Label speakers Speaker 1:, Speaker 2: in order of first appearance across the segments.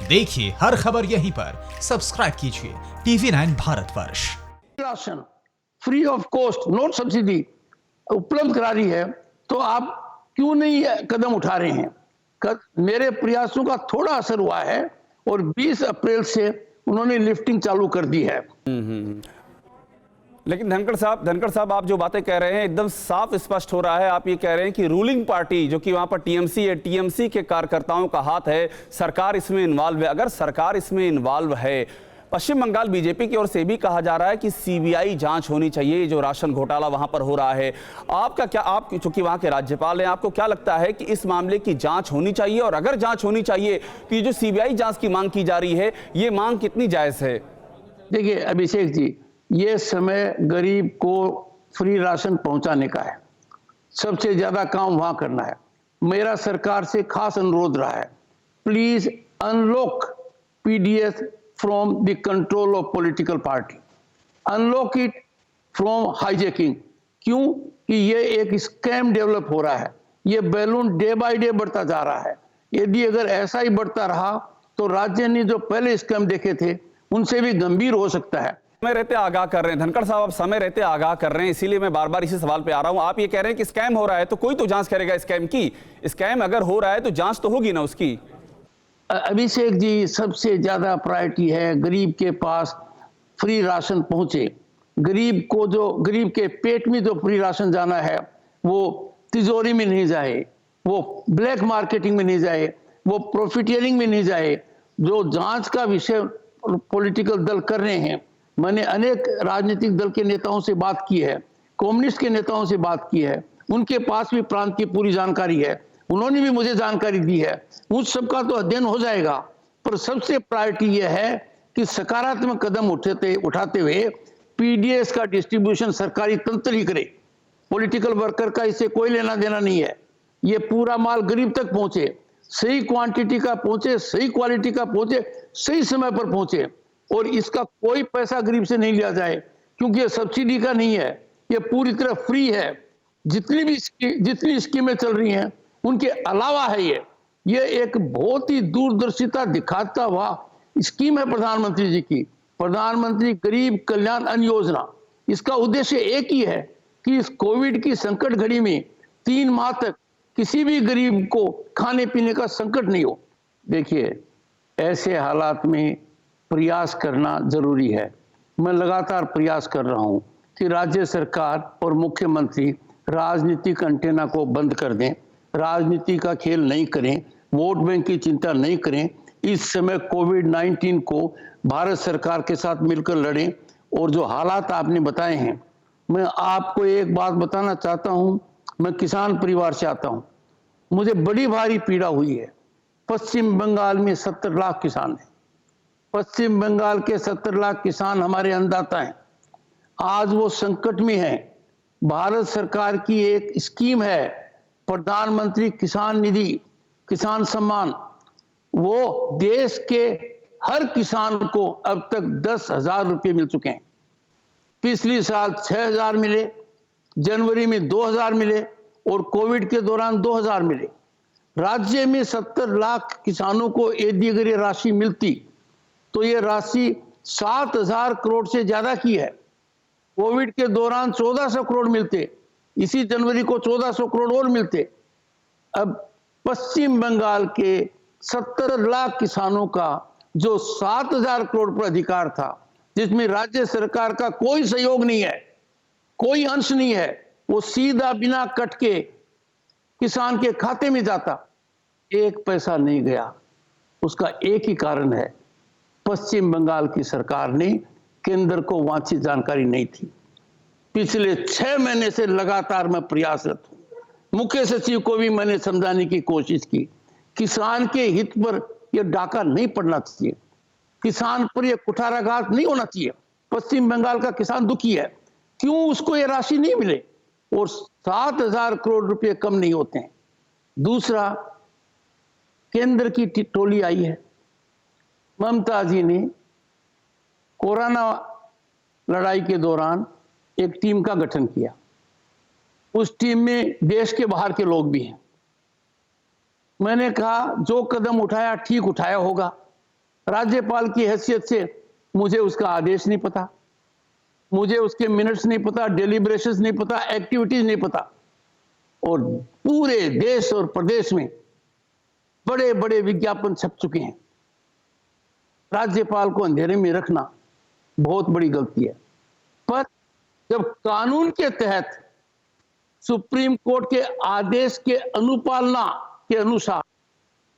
Speaker 1: देखिए हर खबर यहीं पर, सब्सक्राइब कीजिए TV9 Bharatvarsh.
Speaker 2: Ration free of cost, not subsidy उपलब्ध करा रही है, तो आप क्यों नहीं कदम उठा रहे हैं? मेरे प्रयासों का थोड़ा असर हुआ है और 20 अप्रैल से उन्होंने लिफ्टिंग चालू कर दी है।
Speaker 3: लेकिन धनखड़ साहब आप जो बातें कह रहे हैं एकदम साफ स्पष्ट हो रहा है। आप ये कह रहे हैं कि रूलिंग पार्टी जो कि वहां पर टीएमसी है, टीएमसी के कार्यकर्ताओं का हाथ है, सरकार इसमें इन्वॉल्व है। अगर सरकार इसमें इन्वॉल्व है, पश्चिम बंगाल बीजेपी की ओर से भी कहा जा रहा है कि सीबीआई जांच होनी चाहिए जो राशन घोटाला वहां पर हो रहा है। आपका क्या, आप चूंकि वहां के राज्यपाल हैं, आपको क्या लगता है कि इस मामले की जांच होनी चाहिए? और अगर जांच होनी चाहिए तो ये जो सीबीआई जांच की मांग की जा रही है, ये मांग कितनी जायज है?
Speaker 2: देखिए अभिषेक जी, ये समय गरीब को फ्री राशन पहुंचाने का है। सबसे ज्यादा काम वहां करना है। मेरा सरकार से खास अनुरोध रहा है, please unlock PDS from the control of political party, unlock it from hijacking. क्यों कि ये एक स्कैम डेवलप हो रहा है, ये बैलून डे बाय डे बढ़ता जा रहा है। यदि अगर ऐसा ही बढ़ता रहा तो राज्य ने जो पहले स्कैम देखे थे उनसे भी गंभीर हो सकता है।
Speaker 3: समय रहते आगाह कर रहे हैं धनखड़ साहब, आप समय रहते आगाह कर रहे हैं, इसीलिए मैं बार बार इसी सवाल पे आ रहा हूं। आप ये कह रहे हैं कि स्कैम हो रहा है तो कोई तो जांच करेगा स्कैम की। स्कैम अगर हो रहा है तो जांच तो होगी ना उसकी।
Speaker 2: अभिषेक जी, सबसे ज्यादा प्रायोरिटी है गरीब के पास फ्री राशन पहुंचे। गरीब के पेट में जो फ्री राशन जाना है वो तिजोरी में नहीं जाए, वो ब्लैक मार्केटिंग में नहीं जाए, वो प्रॉफिटियरिंग में नहीं जाए। जो जांच का विषय पॉलिटिकल दल कर रहे हैं, मैंने अनेक राजनीतिक दल के नेताओं से बात की है, कम्युनिस्ट के नेताओं से बात की है, उनके पास भी प्रांत की पूरी जानकारी है, उन्होंने भी मुझे जानकारी दी है। उन सबका तो अध्ययन हो जाएगा, पर सबसे प्रायोरिटी यह है कि सकारात्मक कदम उठाते हुए पीडीएस का डिस्ट्रीब्यूशन सरकारी तंत्र ही करे। पॉलिटिकल वर्कर का इससे कोई लेना देना नहीं है। ये पूरा माल गरीब तक पहुंचे, सही क्वांटिटी का पहुंचे, सही क्वालिटी का पहुंचे, सही समय पर पहुंचे, और इसका कोई पैसा गरीब से नहीं लिया जाए, क्योंकि ये सब्सिडी का नहीं है, ये पूरी तरह फ्री है। जितनी स्कीमें चल रही हैं उनके अलावा है। ये एक बहुत ही दूरदर्शिता दिखाता हुआ स्कीम है प्रधानमंत्री जी की, प्रधानमंत्री गरीब कल्याण अन्न योजना। इसका उद्देश्य एक ही है कि इस कोविड की संकट घड़ी में 3 माह तक किसी भी गरीब को खाने पीने का संकट नहीं हो। देखिए, ऐसे हालात में प्रयास करना जरूरी है। मैं लगातार प्रयास कर रहा हूं कि राज्य सरकार और मुख्यमंत्री राजनीतिक अंटेना को बंद कर दें, राजनीति का खेल नहीं करें, वोट बैंक की चिंता नहीं करें। इस समय कोविड-19 को भारत सरकार के साथ मिलकर लड़ें। और जो हालात आपने बताए हैं, मैं आपको एक बात बताना चाहता हूं। मैं किसान परिवार से आता हूं, मुझे बड़ी भारी पीड़ा हुई है। पश्चिम बंगाल में 70 लाख किसान हैं। पश्चिम बंगाल के 70 लाख किसान हमारे अन्नदाता हैं। आज वो संकट में हैं। भारत सरकार की एक स्कीम है, प्रधानमंत्री किसान निधि, किसान सम्मान। वो देश के हर किसान को अब तक 10,000 रुपये मिल चुके हैं। पिछले साल 6,000 मिले, जनवरी में 2,000 मिले और कोविड के दौरान 2,000 मिले। राज्य में 70 लाख किसानों को यदि अगर ये राशि मिलती तो ये राशि 7,000 करोड़ से ज्यादा की है। कोविड के दौरान 1,400 करोड़ मिलते, इसी जनवरी को 1,400 करोड़ और मिलते। अब पश्चिम बंगाल के 70 लाख किसानों का जो 7,000 करोड़ पर अधिकार था, जिसमें राज्य सरकार का कोई सहयोग नहीं है, कोई अंश नहीं है, वो सीधा बिना कट के किसान के खाते में जाता। एक पैसा नहीं गया। उसका एक ही कारण है, पश्चिम बंगाल की सरकार ने केंद्र को वांछित जानकारी नहीं थी। पिछले 6 महीने से लगातार मैं प्रयासरत हूं। मुख्य सचिव को भी मैंने समझाने की कोशिश की, किसान के हित पर यह डाका नहीं पड़ना चाहिए, किसान पर यह कुठाराघात नहीं होना चाहिए। पश्चिम बंगाल का किसान दुखी है, क्यों उसको यह राशि नहीं मिले? और 7,000 करोड़ रुपए कम नहीं होते हैं। दूसरा, केंद्र की टोली आई है। ममता जी ने कोरोना लड़ाई के दौरान एक टीम का गठन किया। उस टीम में देश के बाहर के लोग भी हैं। मैंने कहा जो कदम उठाया ठीक उठाया होगा, राज्यपाल की हैसियत से मुझे उसका आदेश नहीं पता, मुझे उसके मिनट्स नहीं पता, डेलिब्रेशंस नहीं पता, एक्टिविटीज नहीं पता। और पूरे देश और प्रदेश में बड़े बड़े विज्ञापन छप चुके हैं। राज्यपाल को अंधेरे में रखना बहुत बड़ी गलती है। पर जब कानून के तहत सुप्रीम कोर्ट के आदेश के अनुपालना के अनुसार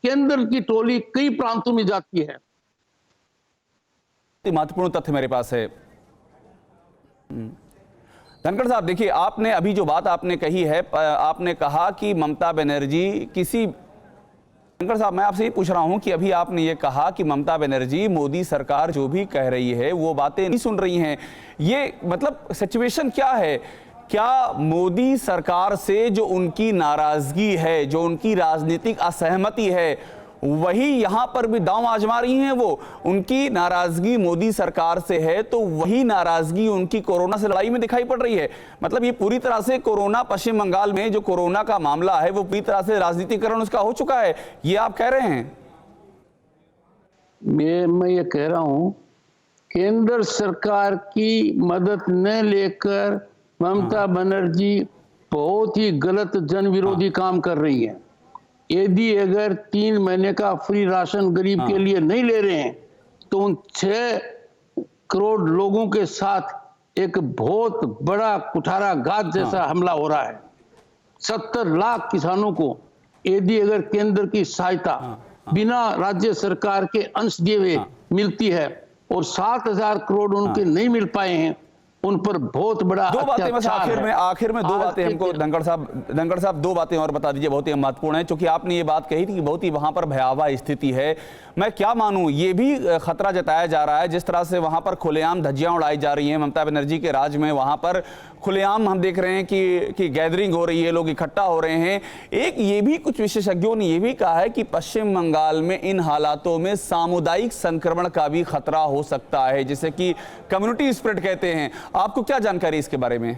Speaker 2: केंद्र की टोली कई प्रांतों में जाती है।
Speaker 3: महत्वपूर्ण तथ्य मेरे पास है। धनखड़ साहब, देखिए, आपने अभी जो बात आपने कही है, आपने कहा कि ममता बनर्जी किसी, धनखड़ साहब मैं आपसे ये पूछ रहा हूं कि अभी आपने ये कहा कि ममता बनर्जी मोदी सरकार जो भी कह रही है वो बातें नहीं सुन रही हैं। ये मतलब सिचुएशन क्या है? क्या मोदी सरकार से जो उनकी नाराजगी है, जो उनकी राजनीतिक असहमति है, वही यहां पर भी दांव आजमा रही हैं? वो उनकी नाराजगी मोदी सरकार से है तो वही नाराजगी उनकी कोरोना से लड़ाई में दिखाई पड़ रही है। मतलब ये पूरी तरह से कोरोना, पश्चिम बंगाल में जो कोरोना का मामला है वो पूरी तरह से राजनीतिकरण उसका हो चुका है, ये आप कह रहे हैं?
Speaker 2: मैं ये कह रहा हूं, केंद्र सरकार की मदद न लेकर ममता बनर्जी बहुत ही गलत जन विरोधी काम कर रही है। यदि अगर 3 महीने का फ्री राशन गरीब के लिए नहीं ले रहे हैं तो उन 6 करोड़ लोगों के साथ एक बहुत बड़ा कुठाराघात जैसा हमला हो रहा है। 70 लाख किसानों को यदि अगर केंद्र की सहायता बिना राज्य सरकार के अंश दिए हुए मिलती है और 7,000 करोड़ उनके नहीं मिल पाए हैं, उन पर बहुत बड़ा
Speaker 3: दो बातें बस आखिर में दो
Speaker 2: आज
Speaker 3: बातें हमको धनखड़ साहब 2 बातें और बता दीजिए, बहुत ही महत्वपूर्ण है। क्योंकि आपने ये बात कही थी कि बहुत ही वहां पर भयावह स्थिति है। मैं क्या मानूं, ये भी खतरा जताया जा रहा है जिस तरह से वहां पर खुलेआम धज्जियां उड़ाई जा रही हैं ममता बनर्जी के राज में। वहां पर खुलेआम हम देख रहे हैं कि गैदरिंग हो रही है, लोग इकट्ठा हो रहे हैं। एक ये भी कुछ विशेषज्ञों ने यह भी कहा है कि पश्चिम बंगाल में इन हालातों में सामुदायिक संक्रमण का भी खतरा हो सकता है, जिसे कि कम्युनिटी स्प्रेड कहते हैं। आपको क्या जानकारी इसके बारे में?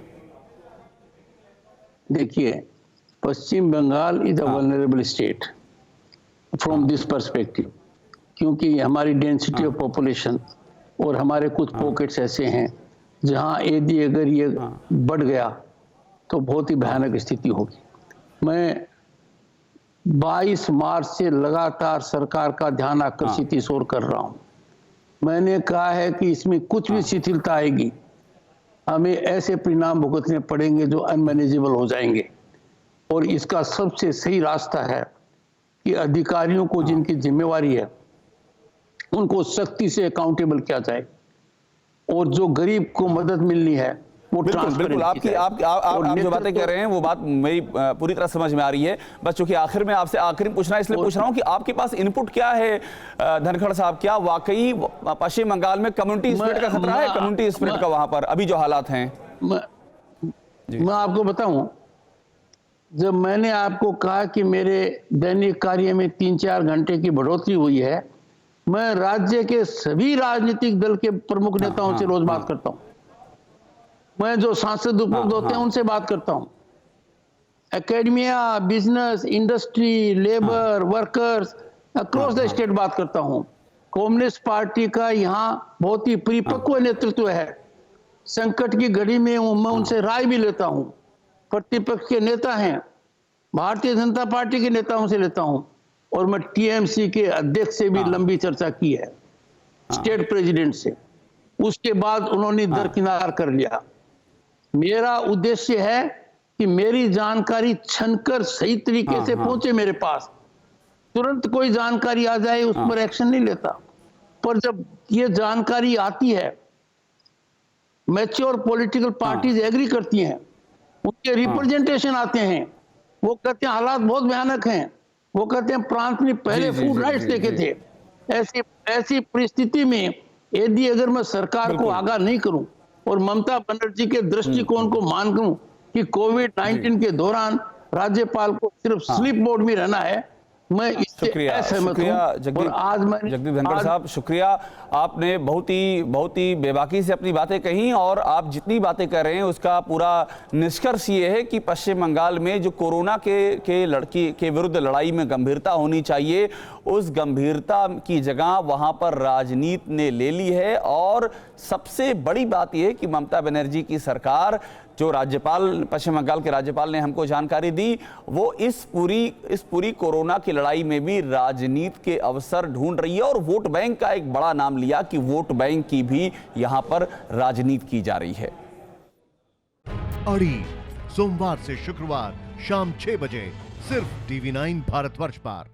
Speaker 2: देखिए, Paschim Bengal is a vulnerable state from this perspective, क्योंकि हमारी डेंसिटी ऑफ पॉपुलेशन और हमारे कुछ पॉकेट्स ऐसे हैं जहां यदि अगर ये बढ़ गया तो बहुत ही भयानक स्थिति होगी। मैं 22 मार्च से लगातार सरकार का ध्यान आकर्षित इस ओर कर रहा हूं। मैंने कहा है कि इसमें कुछ भी शिथिलता आएगी, हमें ऐसे परिणाम भुगतने पड़ेंगे जो अनमैनेजेबल हो जाएंगे। और इसका सबसे सही रास्ता है कि अधिकारियों को जिनकी जिम्मेवारी है उनको सख्ती से अकाउंटेबल किया जाए और जो गरीब को मदद मिलनी है वो
Speaker 3: बिल्कुल आप जो बातें कह रहे हैं वो बात मेरी पूरी तरह समझ में आ रही है। बस चूंकि आखिर में आपसे आखिरी पूछना इसलिए पूछ रहा हूं कि आपके पास इनपुट क्या है धनखड़ साहब? क्या वाकई पश्चिम बंगाल में कम्युनिटी स्प्रेड का खतरा है? कम्युनिटी स्प्रेड का वहां पर अभी जो हालात हैं,
Speaker 2: मैं आपको बताऊं, जब मैंने आपको कहा कि मेरे दैनिक कार्य में 3-4 घंटे की बढ़ोतरी हुई है, मैं राज्य के सभी राजनीतिक दल के प्रमुख नेताओं से रोज बात करता हूं। मैं जो सांसद उपलब्ध होते हैं उनसे बात करता हूं। Academia, business, industry, labour, workers across the state बात करता हूं। कम्युनिस्ट पार्टी का यहाँ बहुत ही परिपक्व नेतृत्व है। संकट की घड़ी में मैं उनसे राय भी लेता हूं। प्रतिपक्ष के नेता हैं, भारतीय जनता पार्टी के नेताओं से लेता हूं और मैं टीएमसी के अध्यक्ष से भी लंबी चर्चा की है, स्टेट प्रेसिडेंट से। उसके बाद उन्होंने दरकिनार कर लिया। मेरा उद्देश्य है कि मेरी जानकारी छनकर सही तरीके से पहुंचे मेरे पास। तुरंत कोई जानकारी आ जाए उस पर एक्शन नहीं लेता, पर जब ये जानकारी आती है, मैच्योर पॉलिटिकल पार्टीज एग्री करती हैं, उनके रिप्रेजेंटेशन आते हैं, वो कहते हैं हालात बहुत भयानक हैं, वो कहते हैं प्रांत में पहले फूड राइट्स देखे थे। ऐसी परिस्थिति में यदि अगर मैं सरकार को आगाह नहीं करूं और ममता बनर्जी के दृष्टिकोण को मान करूं कि कोविड-19 के दौरान राज्यपाल को सिर्फ स्लिप मोड में रहना है, मैं इस
Speaker 3: शुक्रिया
Speaker 2: असहमत
Speaker 3: शुक्रिया
Speaker 2: हूं। और आज मैंने
Speaker 3: जगदीप धनखड़ साहब, शुक्रिया। आपने बहुत ही बेबाकी से अपनी बातें कही और आप जितनी बातें कर रहे हैं उसका पूरा निष्कर्ष ये है कि पश्चिम बंगाल में जो कोरोना के विरुद्ध लड़ाई में गंभीरता होनी चाहिए, उस गंभीरता की जगह वहां पर राजनीति ने ले ली है। और सबसे बड़ी बात यह है कि ममता बनर्जी की सरकार, जो राज्यपाल, पश्चिम बंगाल के राज्यपाल ने हमको जानकारी दी, वो इस पूरी कोरोना की लड़ाई में भी राजनीति के अवसर ढूंढ रही है और वोट बैंक का एक बड़ा नाम लिया कि वोट बैंक की भी यहां पर राजनीति की जा रही है।
Speaker 4: अड़ी सोमवार से शुक्रवार शाम 6 बजे सिर्फ TV9 भारतवर्ष पर।